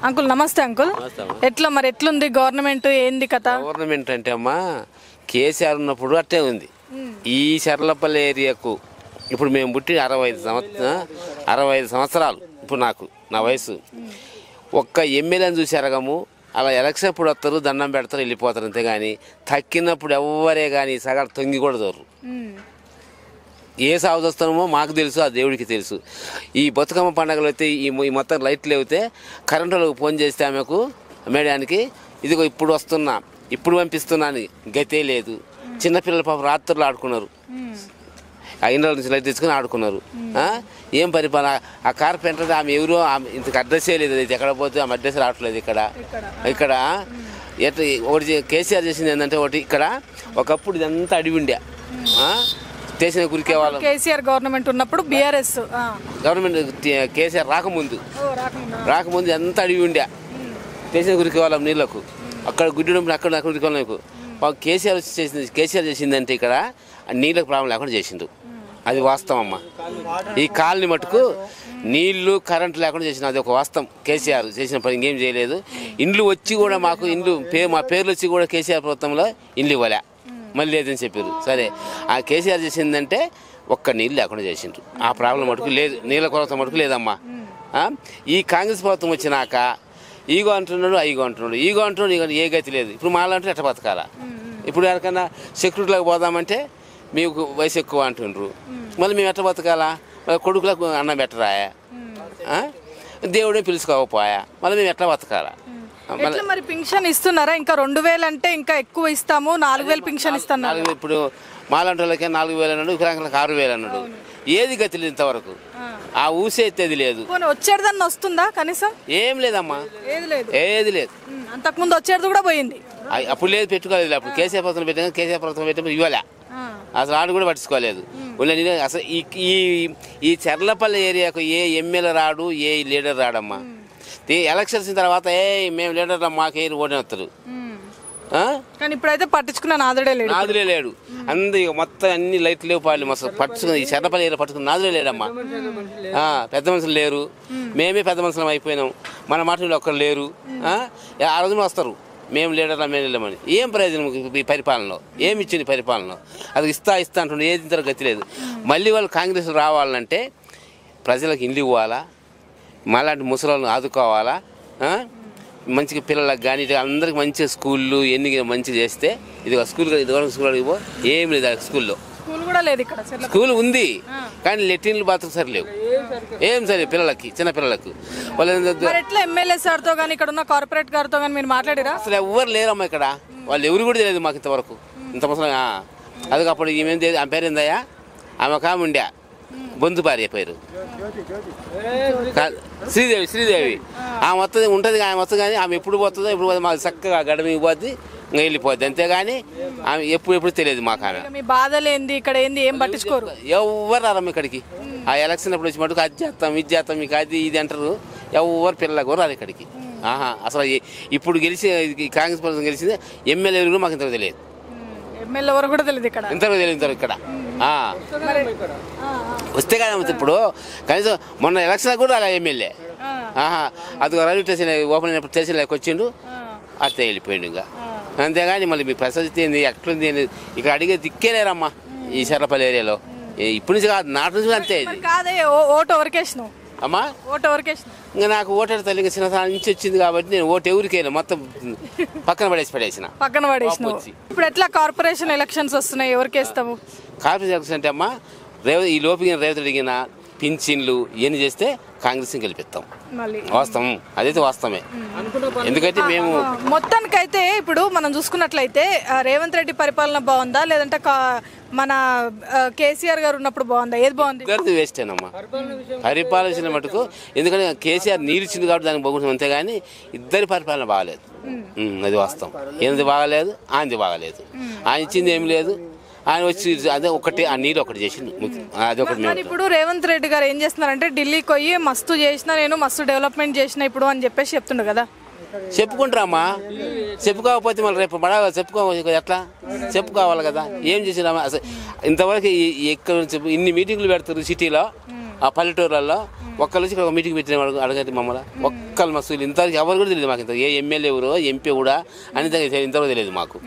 Uncle నమస్తే uncle. ఎట్లా మరి ఎట్లుంది గవర్నమెంట్, ఏంది కథ? గవర్నమెంట్ అంటే అమ్మా కేసీఆర్ ఉన్నప్పుడు అట్టే ఉంది. ఈ చర్లపల్లి ఏరియాకు ఇప్పుడు మేము పుట్టి 65 సంవత్సరాలు ఇప్పుడు నా వయసు. ఒక్క ఎమ్మెల్యేని చూసారగము అలా ఎలక్షన్ అప్పుడు వస్తారు, దండం పెడతారు, వెళ్ళిపోతారు అంతే. కానీ తక్కినప్పుడు ఎవరే కానీ సగం తొంగి కూడా దోరు. ఏ సాగు వస్తామో మాకు తెలుసు, ఆ దేవుడికి తెలుసు. ఈ బతుకమ్మ పండుగలు అయితే ఈ మొత్తం లైట్లు అయితే కరెంటు వాళ్ళకి ఫోన్ చేస్తే ఆమెకు మేడానికి ఇదిగో ఇప్పుడు వస్తున్నా, ఇప్పుడు పంపిస్తున్నాను, గతే లేదు. చిన్నపిల్లల పాప రాత్రులు ఆడుకున్నారు, ఆ ఇండ్ల నుంచి లైట్ తెచ్చుకొని ఆడుకున్నారు. ఏం పరిపాలన! ఆ కార్పెంటర్ ఆమె ఎవరో, ఇంతకు అడ్రస్సే లేదు. అయితే ఎక్కడ పోతే ఆమె అడ్రస్ రావట్లేదు. ఇక్కడ ఎట్లా ఒకటి కేసీఆర్ చేసింది ఏంటంటే, ఒకటి ఇక్కడ ఒకప్పుడు ఇదంతా అడివి ఉండే, స్టేషన్ గురికే వాళ్ళం. కేసీఆర్ గవర్నమెంట్ ఉన్నప్పుడు బీఆర్ఎస్ గవర్నమెంట్ కేసీఆర్ రాకముందు ఎంత అడివి ఉండే, స్టేషన్ గురికే వాళ్ళం నీళ్ళకు. అక్కడ గుడ్డి అక్కడ గురికి వాళ్ళకు కేసీఆర్ చేసిందంటే ఇక్కడ నీళ్ళకు ప్రాబ్లం లేకుండా చేసిండు. అది వాస్తవం అమ్మ. ఈ కాలనీ మటుకు నీళ్లు కరెంటు లేకుండా చేసిన అది ఒక వాస్తవం. కేసీఆర్ చేసిన పని ఇంకేం చేయలేదు. ఇండ్లు వచ్చి కూడా మాకు మా పేర్లు వచ్చి కూడా కేసీఆర్ ప్రభుత్వంలో ఇండ్లు ఇవ్వలే, మళ్ళీ లేదని చెప్పారు. సరే, ఆ కేసీఆర్ చేసిందంటే ఒక్క నీళ్ళు లేకుండా చేసిండ్రు. ఆ ప్రాబ్లం మటుకు లేదు, నీళ్ళ కొరత మటుకు లేదమ్మా. ఈ కాంగ్రెస్ ప్రభుత్వం వచ్చినాక ఈగో అంటున్నాడు, ఈగో అంటున్నాడు, ఏ గతి లేదు. ఇప్పుడు మాలంటే ఎట్ట బతకాలా? ఇప్పుడు ఎవరికైనా సెక్యూరిటీలోకి పోదామంటే మీకు వయసు ఎక్కువ అంటుండ్రు, మళ్ళీ మేము ఎట్ట బతకాలా? మళ్ళీ కొడుకులకు అన్నం పెట్టరాయా, దేవుడే పిలుచుకోకపోయా, మళ్ళీ మేము ఎట్లా బతకాలా? మరి పింఛన్ ఇస్తున్నారా? ఇంకా 2000 అంటే ఇంకా ఎక్కువ ఇస్తాము, 4000 పింఛన్ ఇస్తున్నారు. ఇప్పుడు మాలంటోళ్ళకే 4000 అన్నాడు, వికలాంగులకు 6000 అన్నాడు. ఏది గతి లేదు ఇంతవరకు. ఆ ఊసే ఎత్తేది లేదు. వచ్చేదన్నా వస్తుందా కనీసం? ఏం లేదమ్మా, ఏది లేదు. అంతకుముందు వచ్చేది కూడా పోయింది. అప్పుడు లేదు, పెట్టుకోలేదు. అప్పుడు కేసీఆర్ ప్రభుత్వం పెట్టినప్పుడు ఇవ్వలే, అసలు ఆడు కూడా పట్టించుకోలేదు. అసలు ఈ చర్లపల్లి ఏరియాకు ఏ ఎమ్మెల్యే రాడు, ఏ లీడర్ రాడమ్మా. ఎలక్షన్స్ తర్వాత మేము లీడర్ మాకే ఓటు వస్తారు. కానీ ఇప్పుడైతే పట్టించుకున్న నాదుడే లేడు. మొత్తం అన్ని లైట్లు లేవు, పాలు మస్తు పట్టుకుని ఈ చర్లపల్లి ఏరియా పట్టుకుని నాదుడే లేడమ్మా. పెద్ద మనుషులు లేరు, మేమే పెద్ద మనుషులం అయిపోయినాం. మన మాట ఒక్కరు లేరు. ఆ రోజున వస్తారు, మేము లీడర్లా మేము వెళ్ళమని. ఏం ప్రయోజనం ఈ పరిపాలనలో? ఏమి ఇచ్చింది పరిపాలన? అది ఇస్తా అంటుండే, ఏది ఇంత గతి లేదు. మళ్ళీ వాళ్ళు కాంగ్రెస్ రావాలంటే ప్రజలకు ఇల్లు ఇవ్వాలా, మళ్ళీ ముసలాళ్ళను ఆదుకోవాలా, మంచిగా పిల్లలకు కానీ అందరికి మంచిగా స్కూళ్ళు ఎన్ని మంచిగా చేస్తే. ఇది స్కూల్ పో ఏం లేదు. ఆ స్కూల్ ఉంది కానీ లెట్రిన్లు బాత్రూమ్ సరిలేవు, ఏం సరే పిల్లలకి, చిన్న పిల్లలకు. ఎమ్మెల్యే సార్తో కానీ ఇక్కడ ఉన్న కార్పొరేట్ గారితో కానీ మీరు మాట్లాడారా? అసలు ఎవరు లేరమ్మా ఇక్కడ. వాళ్ళు ఎవరు కూడా తెలియదు మాకు ఇంతవరకు. ఇంత ముసలి అది అప్పుడు ఈమె ఆమె పేరు ఏందయ్యా, ఆమె ఒక ఆమె ఉండే బొందు భార్య పేరు శ్రీదేవి. ఆమె వస్తుంది ఉంటుంది, ఆమె వస్తుంది కానీ ఆమె ఎప్పుడు పోతుందో మాకు చక్కగా గడమికి పోద్ది, ఇంకా వెళ్ళిపోద్ది. అంతేగాని ఆమె ఎప్పుడు తెలియదు మాకు. ఆమె బాధలేంది ఇక్కడ ఏంది ఏం పట్టించుకోరు, ఎవరు రారమ్మ ఇక్కడికి. ఆ ఎలక్షన్ అప్పుడు వచ్చి మటుకు అది చేస్తాం ఇది చేస్తాం మీకు అది ఇది అంటారు. ఎవరు పిల్లలకు రారు ఇక్కడికి. అసలు ఇప్పుడు గెలిచి కాంగ్రెస్ ప్రభుత్వం గెలిచింది ఎమ్మెల్యేలు మాకు ఇంతకు తెలియదు, ఇంతకు తెలియదు ఇక్కడ. వస్తే కానీ ఇప్పుడు కనీసం మొన్న ఎలక్షన్ కూడా అలా ఎమ్మెల్యే అది రైల్వే స్టేషన్ ఓపెన్ అయినప్పుడు స్టేషన్లోకి వచ్చిండు, అట్టే వెళ్ళిపోయిండు. ఇంకా అంతేగాని మళ్ళీ మీ పరిస్థితి ఏంది ఎట్లుంది ఇక్కడ అడిగే దిక్కేలేరమ్మా ఈ చర్లపల్లి ఏరియాలో. ఇప్పటి నుంచి కాదు, నాటి నుంచి అంతే. అమ్మా ఇంకా నాకు ఓటర్ తల్లి చిన్న నుంచి వచ్చింది కాబట్టి నేను ఓటు ఎవరికైనా మొత్తం పక్కన పడేసిన. ఇప్పుడు ఎట్లా కార్పొరేషన్ ఎలక్షన్స్ వస్తున్నాయి, ఎవరికి వేస్తాము? కార్పొరేషన్ ఎలక్షన్ అంటే అమ్మా ఈ లోపు రేవతి అడిగిన పింఛన్లు ఇవన్నీ చేస్తే కాంగ్రెస్ గెలిపిస్తాం. వాస్తవం, అదైతే వాస్తవమే. ఎందుకంటే మేము మొత్తానికైతే ఇప్పుడు మనం చూసుకున్నట్లయితే రేవంత్ రెడ్డి పరిపాలన బాగుందా లేదంటే మన కేసీఆర్ గారు ఉన్నప్పుడు బాగుందా? ఏది బాగుంది? వేస్టేనమ్మా పరిపాలన మటుకు. ఎందుకంటే కేసీఆర్ నీరిచ్చింది కాబట్టి దానికి బాగుంటుంది, అంతేగాని ఇద్దరి పరిపాలన బాగాలేదు. అది వాస్తవం. ఏంది బాగాలేదు, ఆయనది బాగాలేదు. ఆయన ఇచ్చింది ఏమి లేదు, ఆయన వచ్చి అదే ఒకటి ఆ నీళ్ళు ఒకటి చేసింది. అదొకటి. ఇప్పుడు రేవంత్ రెడ్డి గారు ఏం చేస్తున్నారంటే ఢిల్లీకి పోయి మస్తు చేసిన, నేను మస్తు డెవలప్మెంట్ చేసిన ఇప్పుడు అని చెప్పేసి చెప్తుండే కదా. చెప్పుకుంటారమ్మా, చెప్పుకోకపోతే మళ్ళీ రేపు పడాలి, ఎట్లా చెప్పుకోవాలి కదా. ఏం చేసినామా అసలు ఇంతవరకు ఎక్కడ ఇన్ని మీటింగ్లు పెడతారు సిటీలో, ఆ పల్లెటూరులలో ఒక్కళ్ళు వచ్చి ఇక్కడ ఒక మీటింగ్ పెట్టిన అడగండి మమ్మల్ని ఒక్కళ్ళు మసూలు ఇంతవరకు ఎవరు కూడా తెలియదు మాకు. ఇంత ఏ ఎమ్మెల్యే ఎవరో ఎంపీ కూడా అని ఇంతవరకు తెలియదు మాకు.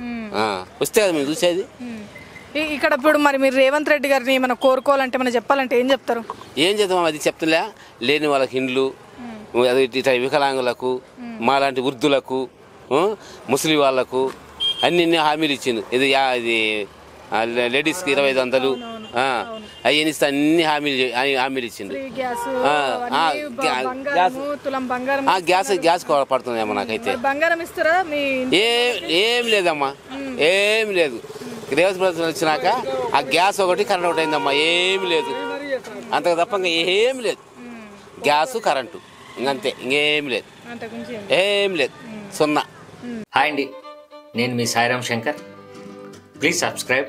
వస్తే కదా మేము చూసేది. ఇక్కడ ఇప్పుడు మరి మీరు రేవంత్ రెడ్డి గారిని మనం కోరుకోవాలంటే మనం చెప్పాలంటే ఏం చెప్తారు? ఏం చేద్దాం అది చెప్తలే. లేని వాళ్ళకి ఇండ్లు, ఇట్లా వికలాంగులకు, మాలాంటి వృద్ధులకు, ముస్లిం వాళ్ళకు అన్ని హామీలు ఇచ్చిండు. ఇది లేడీస్కి 2500 అవన్నీ ఇస్తే అన్ని హామీలు ఇచ్చిండు. గ్యాస్ పడుతుందేమో నాకైతే. ఏం లేదమ్మా, ఏం లేదు. రేవంత్ ప్రభుత్వం వచ్చినాక ఆ గ్యాస్ ఒకటి కరెంట్ ఒకటి అయిందమ్మా. ఏమి లేదు, అంతకు తప్ప ఏం లేదు. గ్యాసు కరెంటు ఇంకంతే, ఇంకేం లేదు, ఏం లేదు, సున్నా. హాయ్ అండి, నేను మీ Sairam Shankar. Please subscribe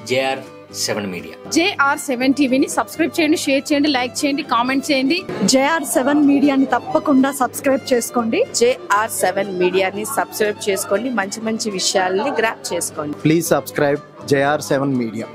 JR7 media. JR7 టీవీని సబ్స్క్రైబ్ చేయండి, షేర్ చేయండి, లైక్ చేయండి, కామెంట్ చేయండి. JR7 మీడియాని తప్పకుండా సబ్స్క్రైబ్ చేసుకోండి. JR7 మీడియాని సబ్స్క్రైబ్ చేసుకోండి, మంచి మంచి విషయాల్ని గ్రాప్ చేసుకోండి. Please subscribe JR7 media.